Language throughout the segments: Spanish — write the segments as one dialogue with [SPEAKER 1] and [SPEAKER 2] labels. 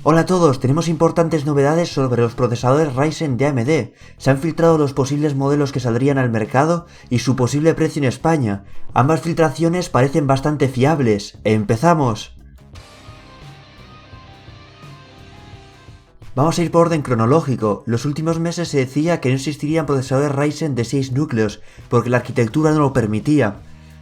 [SPEAKER 1] Hola a todos, tenemos importantes novedades sobre los procesadores Ryzen de AMD. Se han filtrado los posibles modelos que saldrían al mercado y su posible precio en España. Ambas filtraciones parecen bastante fiables. ¡Empezamos! Vamos a ir por orden cronológico. Los últimos meses se decía que no existirían procesadores Ryzen de 6 núcleos, porque la arquitectura no lo permitía.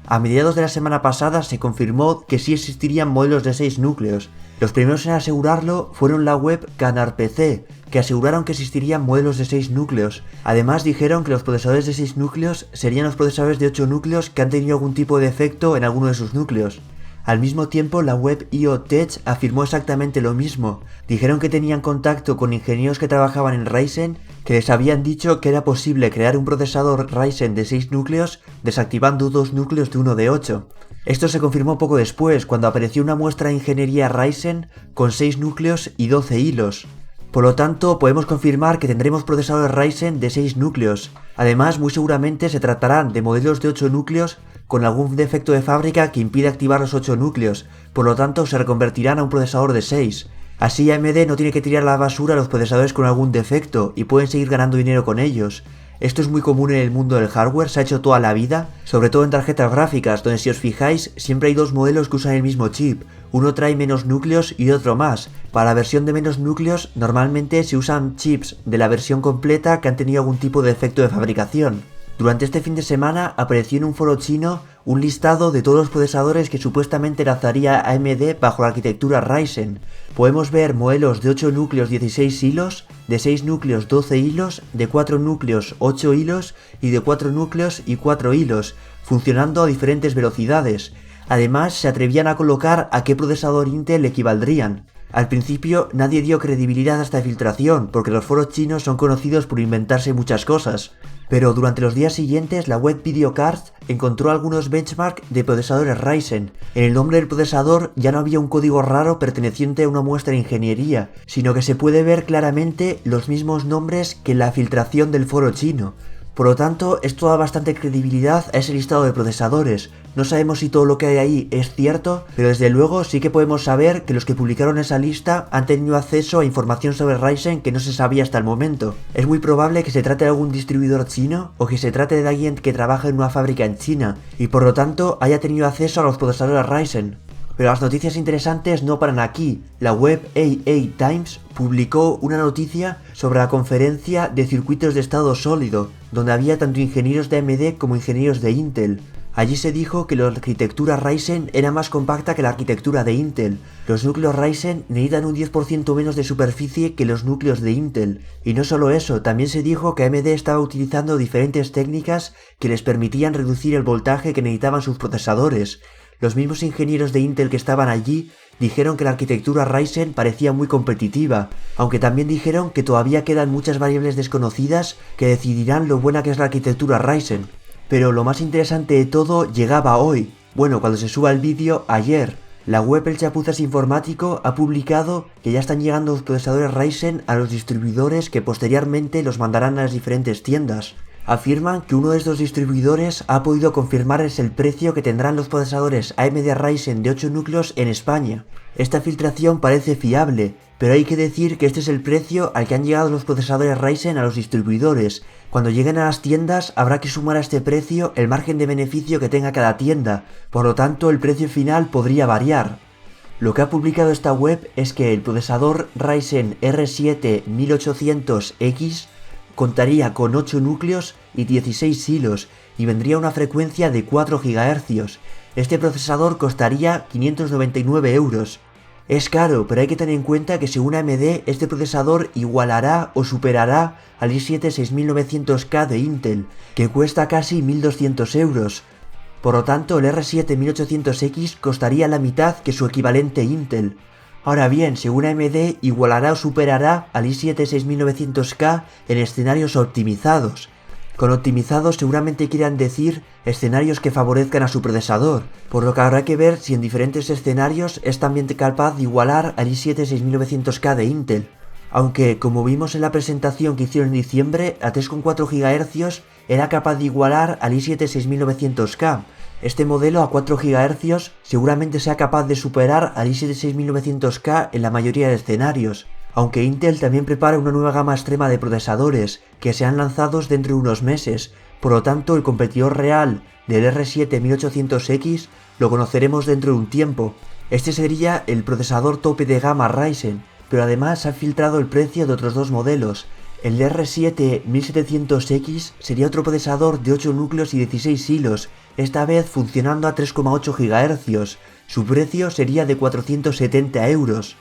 [SPEAKER 1] A mediados de la semana pasada se confirmó que sí existirían modelos de 6 núcleos. Los primeros en asegurarlo fueron la web CanarPC, que aseguraron que existirían modelos de 6 núcleos. Además dijeron que los procesadores de 6 núcleos serían los procesadores de 8 núcleos que han tenido algún tipo de defecto en alguno de sus núcleos. Al mismo tiempo, la web IoTech afirmó exactamente lo mismo. Dijeron que tenían contacto con ingenieros que trabajaban en Ryzen, que les habían dicho que era posible crear un procesador Ryzen de 6 núcleos desactivando 2 núcleos de uno de 8. Esto se confirmó poco después, cuando apareció una muestra de ingeniería Ryzen con 6 núcleos y 12 hilos. Por lo tanto, podemos confirmar que tendremos procesadores Ryzen de 6 núcleos. Además, muy seguramente se tratarán de modelos de 8 núcleos con algún defecto de fábrica que impide activar los 8 núcleos, por lo tanto se reconvertirán a un procesador de 6. Así AMD no tiene que tirar a la basura los procesadores con algún defecto y pueden seguir ganando dinero con ellos. Esto es muy común en el mundo del hardware, se ha hecho toda la vida, sobre todo en tarjetas gráficas, donde si os fijáis siempre hay dos modelos que usan el mismo chip. Uno trae menos núcleos y otro más. Para la versión de menos núcleos normalmente se usan chips de la versión completa que han tenido algún tipo de defecto de fabricación. Durante este fin de semana apareció en un foro chino un listado de todos los procesadores que supuestamente lanzaría AMD bajo la arquitectura Ryzen. Podemos ver modelos de 8 núcleos 16 hilos, de 6 núcleos 12 hilos, de 4 núcleos 8 hilos y de 4 núcleos y 4 hilos, funcionando a diferentes velocidades. Además, se atrevían a colocar a qué procesador Intel equivaldrían. Al principio nadie dio credibilidad a esta filtración, porque los foros chinos son conocidos por inventarse muchas cosas. Pero durante los días siguientes la web VideoCardz encontró algunos benchmark de procesadores Ryzen. En el nombre del procesador ya no había un código raro perteneciente a una muestra de ingeniería, sino que se puede ver claramente los mismos nombres que en la filtración del foro chino. Por lo tanto, esto da bastante credibilidad a ese listado de procesadores. No sabemos si todo lo que hay ahí es cierto, pero desde luego sí que podemos saber que los que publicaron esa lista han tenido acceso a información sobre Ryzen que no se sabía hasta el momento. Es muy probable que se trate de algún distribuidor chino o que se trate de alguien que trabaja en una fábrica en China y por lo tanto haya tenido acceso a los procesadores Ryzen. Pero las noticias interesantes no paran aquí. La web AA Times publicó una noticia sobre la conferencia de circuitos de estado sólido, donde había tanto ingenieros de AMD como ingenieros de Intel. Allí se dijo que la arquitectura Ryzen era más compacta que la arquitectura de Intel. Los núcleos Ryzen necesitan un 10% menos de superficie que los núcleos de Intel. Y no solo eso, también se dijo que AMD estaba utilizando diferentes técnicas que les permitían reducir el voltaje que necesitaban sus procesadores. Los mismos ingenieros de Intel que estaban allí dijeron que la arquitectura Ryzen parecía muy competitiva, aunque también dijeron que todavía quedan muchas variables desconocidas que decidirán lo buena que es la arquitectura Ryzen. Pero lo más interesante de todo llegaba hoy, bueno, cuando se suba el vídeo, ayer. La web El Chapuzas Informático ha publicado que ya están llegando los procesadores Ryzen a los distribuidores que posteriormente los mandarán a las diferentes tiendas. Afirman que uno de estos distribuidores ha podido confirmarles el precio que tendrán los procesadores AMD Ryzen de 8 núcleos en España. Esta filtración parece fiable, pero hay que decir que este es el precio al que han llegado los procesadores Ryzen a los distribuidores. Cuando lleguen a las tiendas habrá que sumar a este precio el margen de beneficio que tenga cada tienda, por lo tanto el precio final podría variar. Lo que ha publicado esta web es que el procesador Ryzen R7 1800X contaría con 8 núcleos y 16 hilos y vendría a una frecuencia de 4 GHz. Este procesador costaría 599 euros. Es caro, pero hay que tener en cuenta que según AMD este procesador igualará o superará al i7 6900K de Intel, que cuesta casi 1200 euros. Por lo tanto, el R7 1800X costaría la mitad que su equivalente Intel. Ahora bien, según AMD, igualará o superará al i7 6900K en escenarios optimizados. Con optimizados seguramente quieran decir escenarios que favorezcan a su procesador, por lo que habrá que ver si en diferentes escenarios es también capaz de igualar al i7 6900K de Intel. Aunque, como vimos en la presentación que hicieron en diciembre, a 3,4 GHz era capaz de igualar al i7 6900K. Este modelo a 4 GHz seguramente sea capaz de superar al i7 6900K en la mayoría de escenarios, aunque Intel también prepara una nueva gama extrema de procesadores que serán lanzados dentro de unos meses, por lo tanto el competidor real del R7 1800X lo conoceremos dentro de un tiempo. Este sería el procesador tope de gama Ryzen, pero además se ha filtrado el precio de otros dos modelos. El R7 1700X sería otro procesador de 8 núcleos y 16 hilos, esta vez funcionando a 3,8 GHz. Su precio sería de 470 euros.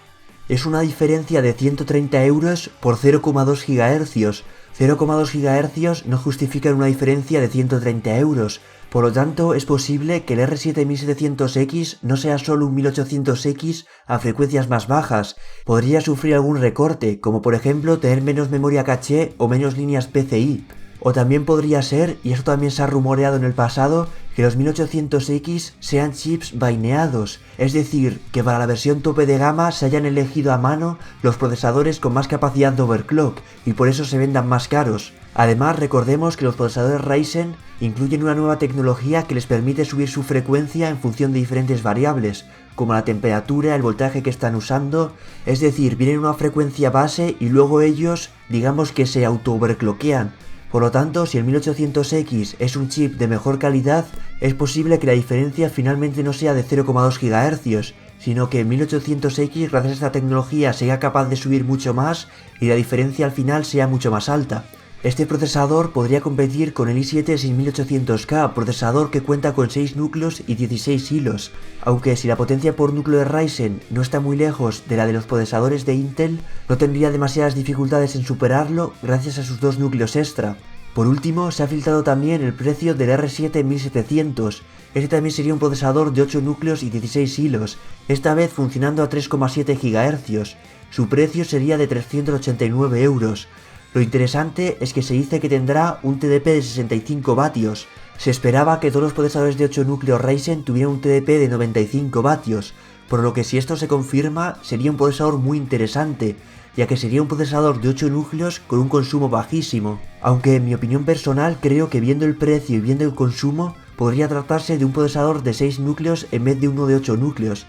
[SPEAKER 1] Es una diferencia de 130 euros por 0,2 GHz. 0,2 GHz no justifican una diferencia de 130 euros. Por lo tanto, es posible que el R7 1700X no sea solo un 1800X a frecuencias más bajas. Podría sufrir algún recorte, como por ejemplo tener menos memoria caché o menos líneas PCI. O también podría ser, y esto también se ha rumoreado en el pasado, que los 1800X sean chips vaineados, es decir, que para la versión tope de gama se hayan elegido a mano los procesadores con más capacidad de overclock y por eso se vendan más caros. Además, recordemos que los procesadores Ryzen incluyen una nueva tecnología que les permite subir su frecuencia en función de diferentes variables, como la temperatura, el voltaje que están usando, es decir, vienen una frecuencia base y luego ellos, digamos que se auto-overclockean. Por lo tanto, si el 1800X es un chip de mejor calidad, es posible que la diferencia finalmente no sea de 0,2 GHz, sino que el 1800X gracias a esta tecnología sea capaz de subir mucho más y la diferencia al final sea mucho más alta. Este procesador podría competir con el i7 6800K, procesador que cuenta con 6 núcleos y 16 hilos, aunque si la potencia por núcleo de Ryzen no está muy lejos de la de los procesadores de Intel, no tendría demasiadas dificultades en superarlo gracias a sus dos núcleos extra. Por último, se ha filtrado también el precio del R7 1700. Este también sería un procesador de 8 núcleos y 16 hilos, esta vez funcionando a 3,7 GHz. Su precio sería de 389 euros. Lo interesante es que se dice que tendrá un TDP de 65 vatios. Se esperaba que todos los procesadores de 8 núcleos Ryzen tuvieran un TDP de 95 vatios, por lo que si esto se confirma sería un procesador muy interesante, ya que sería un procesador de 8 núcleos con un consumo bajísimo. Aunque en mi opinión personal creo que viendo el precio y viendo el consumo, podría tratarse de un procesador de 6 núcleos en vez de uno de 8 núcleos.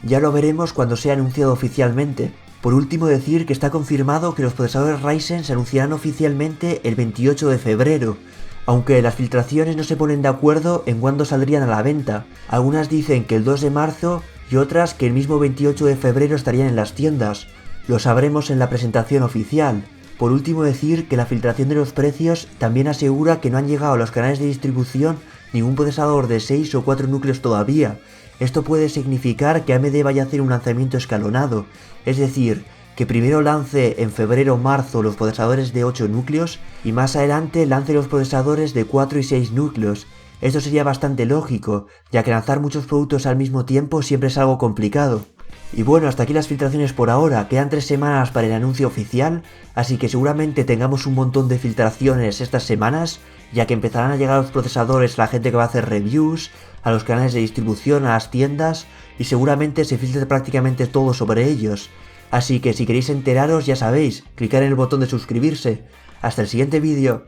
[SPEAKER 1] Ya lo veremos cuando sea anunciado oficialmente. Por último, decir que está confirmado que los procesadores Ryzen se anunciarán oficialmente el 28 de febrero, aunque las filtraciones no se ponen de acuerdo en cuándo saldrían a la venta. Algunas dicen que el 2 de marzo y otras que el mismo 28 de febrero estarían en las tiendas. Lo sabremos en la presentación oficial. Por último, decir que la filtración de los precios también asegura que no han llegado a los canales de distribución ningún procesador de 6 o 4 núcleos todavía. Esto puede significar que AMD vaya a hacer un lanzamiento escalonado, es decir, que primero lance en febrero o marzo los procesadores de 8 núcleos y más adelante lance los procesadores de 4 y 6 núcleos. Esto sería bastante lógico, ya que lanzar muchos productos al mismo tiempo siempre es algo complicado. Y bueno, hasta aquí las filtraciones por ahora, quedan 3 semanas para el anuncio oficial, así que seguramente tengamos un montón de filtraciones estas semanas, ya que empezarán a llegar los procesadores, la gente que va a hacer reviews, a los canales de distribución, a las tiendas, y seguramente se filtre prácticamente todo sobre ellos. Así que si queréis enteraros ya sabéis, clicar en el botón de suscribirse. Hasta el siguiente vídeo.